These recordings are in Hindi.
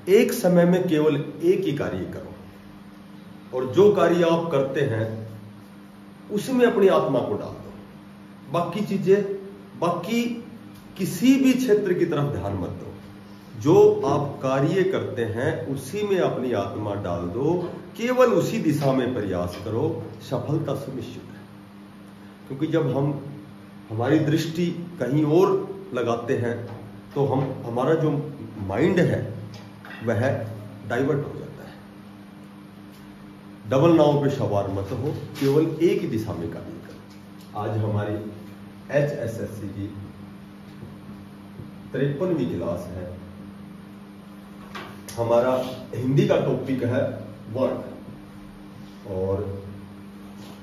एक समय में केवल एक ही कार्य करो और जो कार्य आप करते हैं उसमें अपनी आत्मा को डाल दो। बाकी चीजें, बाकी किसी भी क्षेत्र की तरफ ध्यान मत दो। जो आप कार्य करते हैं उसी में अपनी आत्मा डाल दो, केवल उसी दिशा में प्रयास करो, सफलता सुनिश्चित है। क्योंकि जब हम हमारी दृष्टि कहीं और लगाते हैं तो हमारा जो माइंड है वह डाइवर्ट हो जाता है। डबल नाव पे सवार मत हो, केवल एक ही दिशा में कार्य करो। आज हमारी HSSC की 53वीं क्लास है। हमारा हिंदी का टॉपिक है वर्ण और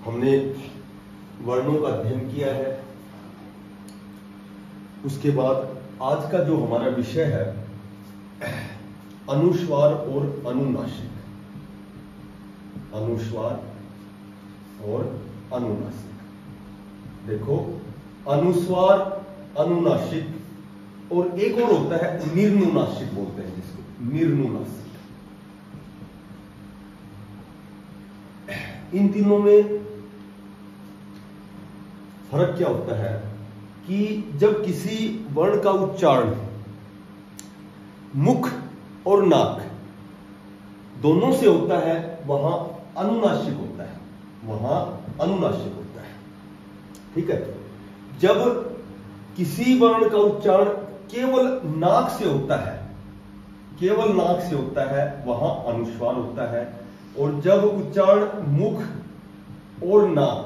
हमने वर्णों का अध्ययन किया है। उसके बाद आज का जो हमारा विषय है अनुस्वार और अनुनासिक। अनुस्वार और अनुनासिक। देखो, अनुस्वार, अनुनासिक और एक और होता है निर्नुनासिक, बोलते हैं जिसको निर्नुनासिक। इन तीनों में फर्क क्या होता है कि जब किसी वर्ण का उच्चारण मुख और नाक दोनों से होता है वहां अनुनासिक होता है, वहां अनुनासिक होता है। ठीक है। जब किसी वर्ण का उच्चारण केवल नाक से होता है, केवल नाक से होता है, वहां अनुस्वार होता है। और जब उच्चारण मुख और नाक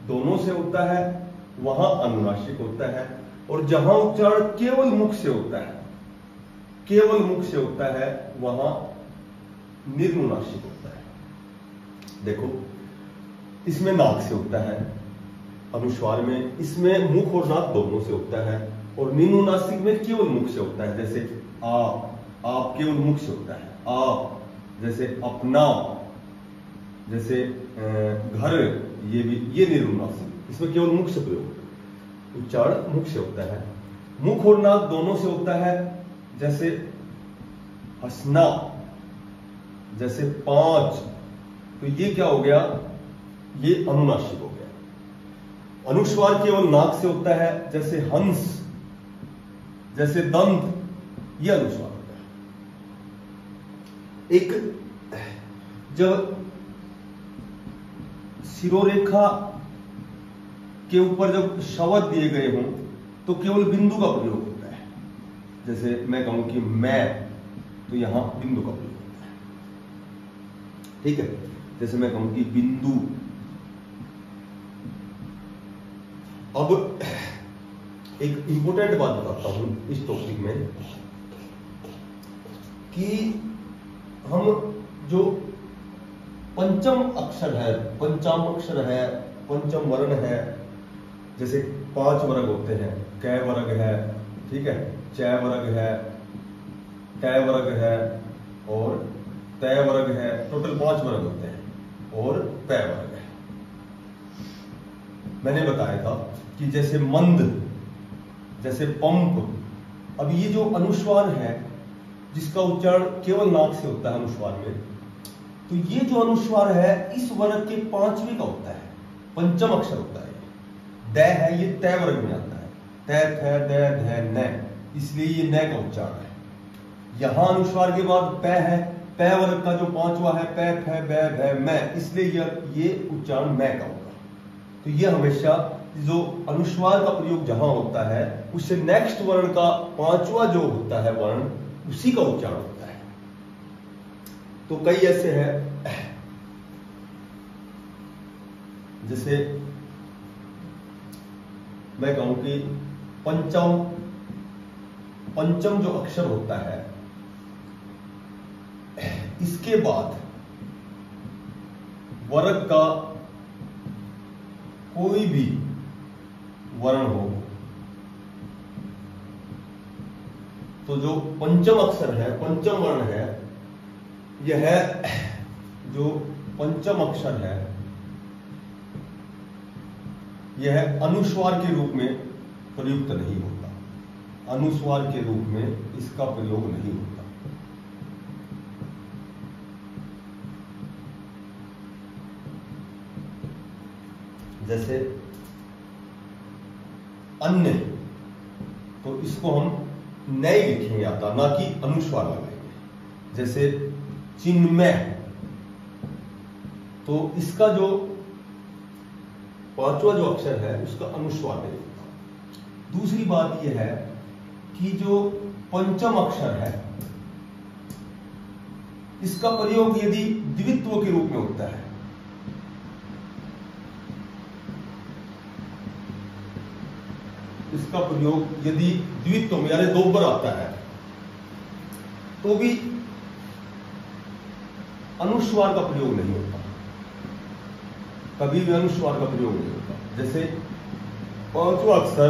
दोनों से होता है वहां अनुनासिक होता है। और जहां उच्चारण केवल मुख से होता है, केवल मुख से होता है, वहां निर्नुनासिक होता है। देखो, इसमें नाक से होता है अनुस्वार में, इसमें मुख और नाक दोनों से होता है। और निर्नुनासिक में केवल मुख से होता है, जैसे आप केवल मुख से होता है आप, जैसे अपना, जैसे घर, ये निर्नुनासिक, इसमें केवल मुख से प्रयोग, उच्चारण मुख से होता है। मुख और नाक दोनों से होता है, जैसे हंसना, जैसे 5, तो ये क्या हो गया, ये अनुनासिक हो गया। अनुस्वार केवल नाक से होता है, जैसे हंस, जैसे दंत, ये अनुस्वार होता है। एक जब शिरोरेखा के ऊपर जब शब्द दिए गए हों तो केवल बिंदु का प्रयोग होता है। जैसे मैं कहूं कि मैं, तो यहां बिंदु का प्रयोग होता है। ठीक है। जैसे मैं कहूं कि बिंदु। अब एक इंपॉर्टेंट बात बताता हूं इस टॉपिक में कि हम जो पंचम अक्षर है, पंचम अक्षर है, पंचम वर्ण है, जैसे 5 वर्ग होते हैं, कै वर्ग है, ठीक है, चै वर्ग है, टै वर्ग है और तै वर्ग है। टोटल 5 वर्ग होते हैं और पै वर्ग है। मैंने बताया था कि जैसे मंद, जैसे पंप। अब ये जो अनुस्वार है जिसका उच्चारण केवल नाक से होता है अनुस्वार में, तो ये जो अनुस्वार है इस वर्ग के 5वें का होता है, पंचम अक्षर होता है। दै है, ये तै वर्ग में आता है, तै, थ, दै, ध, न, इसलिए ये न का उच्चारण है। यहां अनुस्वार के बाद पै है, पै वर्ग का जो 5वां है, पै, फ, बै, भ, मै, इसलिए ये उच्चारण मै का होगा। तो ये हमेशा जो अनुस्वार का प्रयोग जहां होता है उससे नेक्स्ट वर्ण का 5वां जो होता है वर्ण, उसी का उच्चारण होता है। तो कई ऐसे हैं, जैसे मैं कहूं कि पंचम जो अक्षर होता है इसके बाद वर्ग का कोई भी वर्ण हो तो जो पंचम अक्षर है, पंचम वर्ण है, यह जो पंचम अक्षर है यह अनुस्वार के रूप में प्रयुक्त नहीं होता, अनुस्वार के रूप में इसका प्रयोग नहीं होता। जैसे अन्य, तो इसको हम नए लिखेंगे आता, ना कि अनुस्वार लगाएंगे। जैसे चिन्मय, तो इसका जो पांचवा जो अक्षर है उसका अनुस्वार नहीं होता। दूसरी बात यह है कि जो पंचम अक्षर है इसका प्रयोग यदि द्वित्व के रूप में होता है, इसका प्रयोग यदि द्वित्व में यानी दोबर आता है तो भी अनुस्वार का प्रयोग नहीं होता, कभी भी अनुस्वार का प्रयोग नहीं होता। जैसे पांचवा अक्षर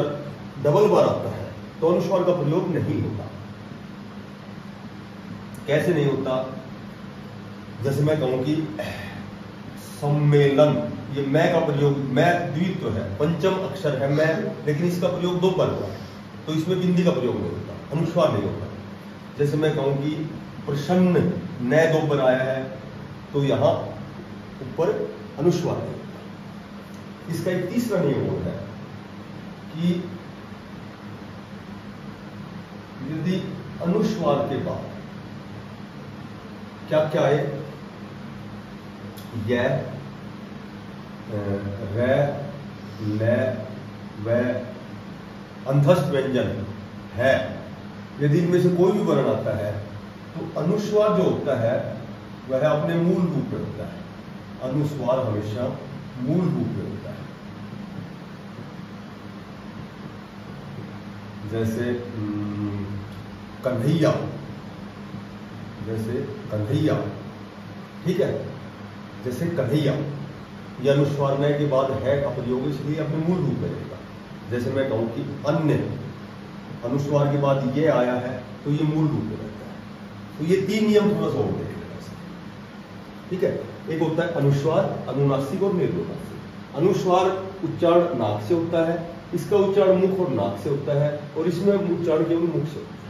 डबल बार आता है तो अनुस्वार का प्रयोग नहीं होता। कैसे नहीं होता? जैसे मैं कहूं कि सम्मेलन, ये मैं का प्रयोग, मैं द्वित्व है, पंचम अक्षर है मैं, लेकिन इसका प्रयोग दो बार हुआ है तो इसमें बिंदी का प्रयोग नहीं होता, अनुस्वार नहीं होता। जैसे मैं कहूं कि प्रसन्न, नए दो बार आया है तो यहां ऊपर अनुस्वार नहीं होता। इसका एक तीसरा नियम होता है कि यदि अनुस्वार के बाद क्या क्या है, यह, रे, ले, व, अंधस्थ व्यंजन है, यदि इनमें से कोई भी वर्ण आता है तो अनुस्वार जो होता है वह अपने मूल रूप में होता है। अनुस्वार हमेशा मूल रूप में होता है। जैसे कन्हैया, जैसे कन्हैया, ठीक है, जैसे कन्हैया, यह अनुस्वार में के बाद है का प्रयोग, इसलिए अपने मूल रूप में रहेगा। जैसे मैं कहूं कि अन्य, अनुस्वार के बाद ये आया है तो ये मूल रूप में रहता है। तो ये तीन नियम थोड़ा सा और देखेंगे, ठीक है। एक होता है अनुस्वार, अनुनासिक और निर्नुनासिक। अनुस्वार उच्चारण नाक से होता है, इसका उच्चारण मुख और नाक से होता है, और इसमें उच्चारण केवल मुख से होता है।